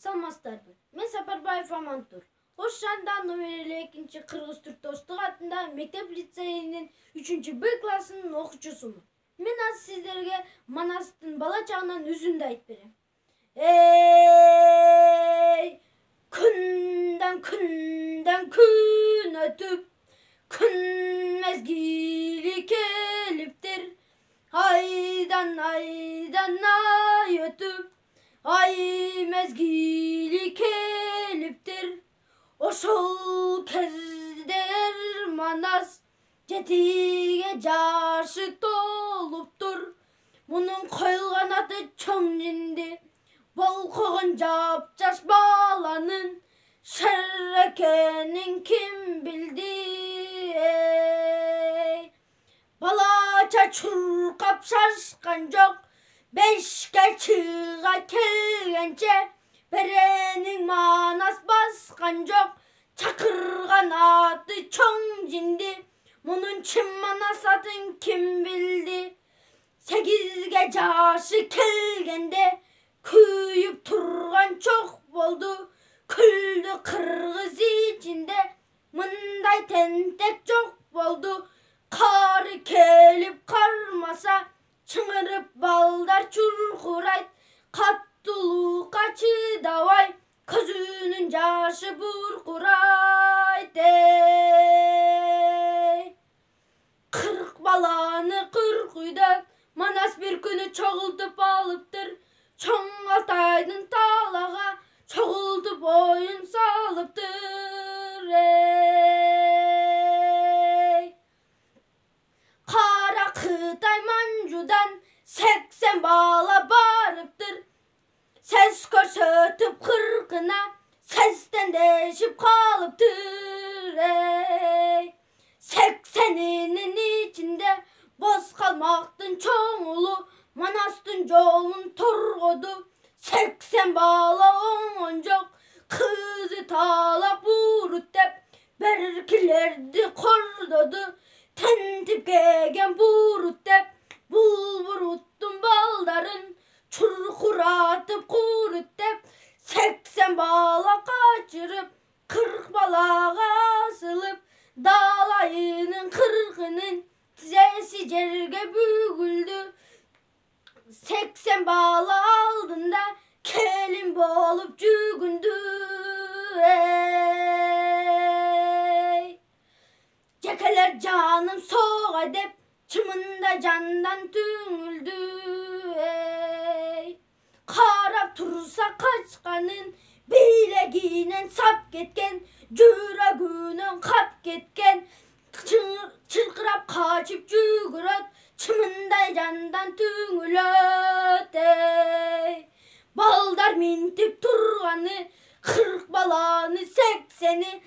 Саламатсыздарбы. Мен Сапарбаев Амантур. Ош шаарында номер 2 Кыргыз Түрк Достук атында мектеп лицейинин 3-Б классынын окуучусумун. Мен азыр сиздерге Манастын бала чагынан үзүндү айтып берем. Эй, күндөн күн өтүп, күн мезгили келиптир. Айдан ай өтүп, ай мезгили келиптир. Ошол кездер Манас жетиге жашы толуптур. Мунун коюлган аты чоң жинди, болкогон жап-жаш баланын шер экенин ким билди? Балача чуркап шашкан жок, бешке чыга келгенче, беренин Манас баскан жок, чакырган аты чоң жинди. Мунун чын Манас атын ким билди? 8ге жашы келгенде күйүп турган чок болду. Күлдү кыргыз ичинде, мындай тентек жок болду. Кары келип кармаса, чыңырып балдар чуркурайт. Каттуулукка чыдабай, көзүнүн жашы буркурайт. 40 баланы 40 үйдөн Манас бир күнү чогултуп алыптыр. Чоң Алтайдын талага чогултуп оюн салыптыр. Кара Кытай Манжудан 80 бала барыптыр. Сес көрсөтүп 40-ына сестендешип калыптыр. 80-inin ичинде боз калмактын чоң улу Манастын жолун торгоду. 80 бала оңгон жок, кызы талак бурут деп беркилерди кордоду. Тентип келген бурут деп бул буруттун балдарын чуркуратып курут деп 80 бала качырып 40 балага асылып, далайынын 40-ынын тизеси жерге бүгүлдү. 80 бала алдында келин болуп жүгүндү. Жекелер жаным сога деп чымында жандан түңүлдү. Карап турса качканын бийлегинен сап кеткен, жүрөгүнөн кап кеткен. Чыркырап качып жүгүрөт, чымындай жандан түңүлөт. Балдар минтип турганы 40 баланы 80-и,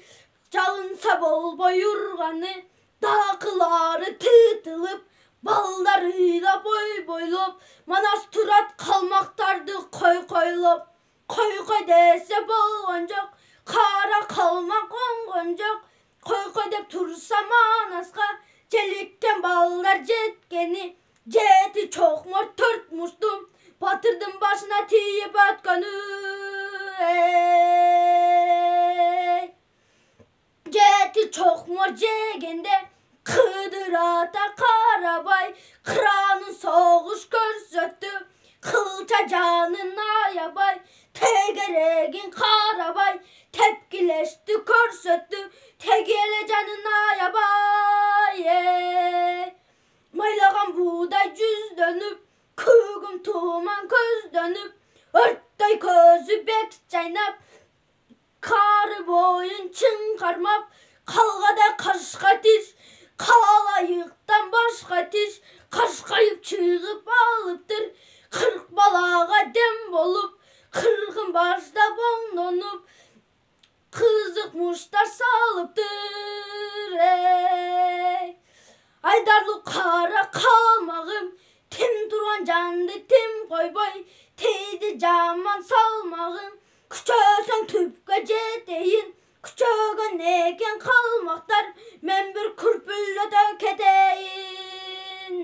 жалынса болбой урганы. Дакылары тытылып, балдар ыйлап ойбойлоп, Манас турат калмактарды койкойлоп. Койкой десе болгон жок, кара калмак оңгон жок. Койкой деп турса Манаска желиккен балдар жеткени. Жети чокмор 4 муштум батырдын башына тийип өткөнү. Жети чокмор жегенде Кыдыр ата Карабай кыранын согуш көрсөттү. Кылча жанын аябай, тегерегин Карабай тепкилешти көрсөттү. Теги эле жанын аябай. Майлаган буудай жүздөнүп, көгүм туман көздөнүп, өрттөй көзү бек жайнап, кары боюн чың кармап, калгада кашка тиш, калайыктан башка тиш, кашкайып чыгып алыптыр. 40 балага дем болуп, 40-ын баштап оңдонуп, кызык муштар салыптыр. Айдарлуу кара калмагым, тим турган жанды тим койбой, тийди жаман салмагым. Күчөсөң түпкө жетейин, күчөгөн экен калмактар, мен бир күрпүлөтө кетейин.